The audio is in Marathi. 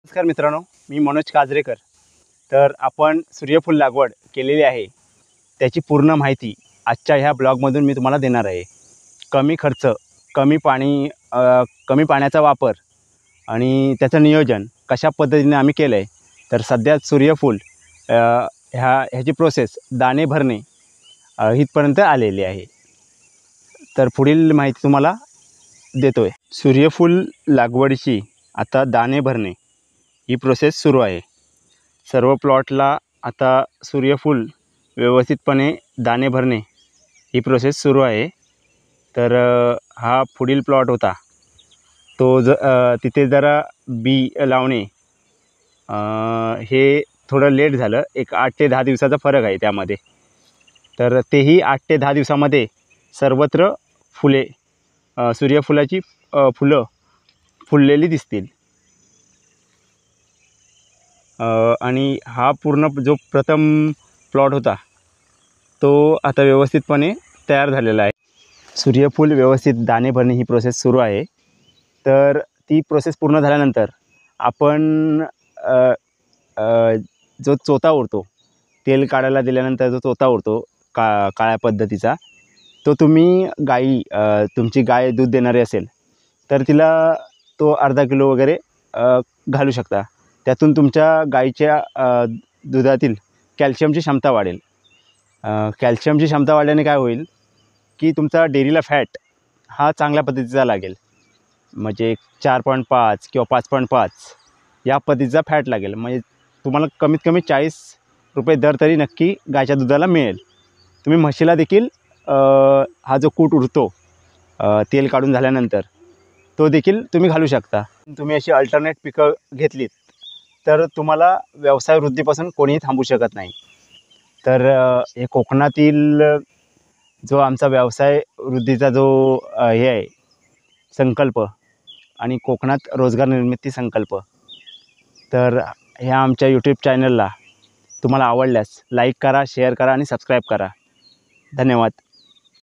नमस्कार मित्रांनो, मी मनोज काजरेकर. तर आपण सूर्यफूल लागवड केलेली आहे, त्याची पूर्ण माहिती आजच्या ह्या ब्लॉगमधून मी तुम्हाला देणार आहे. कमी खर्च, कमी पाणी, कमी पाण्याचा वापर आणि त्याचं नियोजन कशा पद्धतीने आम्ही केलं आहे. तर सध्या सूर्यफूल ह्याची प्रोसेस दाणे भरणे इथपर्यंत आलेली आहे. तर पुढील माहिती तुम्हाला देतो आहे. सूर्यफूल लागवडीची आता दाणे भरणे ही प्रोसेस सुरू आहे. सर्व प्लॉटला आता सूर्यफूल व्यवस्थितपणे दाणे भरणे ही प्रोसेस सुरू आहे. तर हा पुढील प्लॉट होता तो तिथे जरा बी लावणे हे थोडं लेट झालं. एक 8 ते 10 दिवसाचा फरक आहे त्यामध्ये. तर तेही 8 ते 10 दिवसामध्ये सर्वत्र फुले, सूर्यफुलाची फुलं फुललेली दिसतील. आणि हा पूर्ण जो प्रथम प्लॉट होता तो आता व्यवस्थितपणे तयार झालेला आहे. सूर्यफूल व्यवस्थित दाणे भरणे ही प्रोसेस सुरू आहे. तर ती प्रोसेस पूर्ण झाल्यानंतर आपण जो चोथा उरतो, तेल काढायला दिल्यानंतर जो चोथा उरतो काळ्या पद्धतीचा, तो तुम्ही तुमची गाय दूध देणारी असेल तर तिला तो अर्धा किलो वगैरे घालू शकता. त्यातून तुमच्या गाईच्या दुधातील कॅल्शियमची क्षमता वाढेल. कॅल्शियमची क्षमता वाढल्याने काय होईल की तुमचा डेअरीला फॅट हा चांगल्या पद्धतीचा लागेल. म्हणजे 4.5 किंवा 5.5 या पद्धतीचा फॅट लागेल. म्हणजे तुम्हाला कमीत कमी 40 रुपये दर तरी नक्की गायच्या दुधाला मिळेल. तुम्ही म्हशीला देखील हा जो कूट उरतो तेल काढून झाल्यानंतर तो देखील तुम्ही घालू शकता. तुम्ही अशी अल्टरनेट पिकं घेतलीत तर तुम्हाला व्यवसाय वृद्धीपासून कोणीही थांबू शकत नाही. तर हे कोकणातील जो आमचा व्यवसाय वृद्धीचा जो हे आहे संकल्प आणि कोकणात रोजगार निर्मिती संकल्प, तर ह्या आमच्या यूट्यूब चॅनलला तुम्हाला आवडल्यास लाईक करा, शेअर करा आणि सबस्क्राईब करा. धन्यवाद.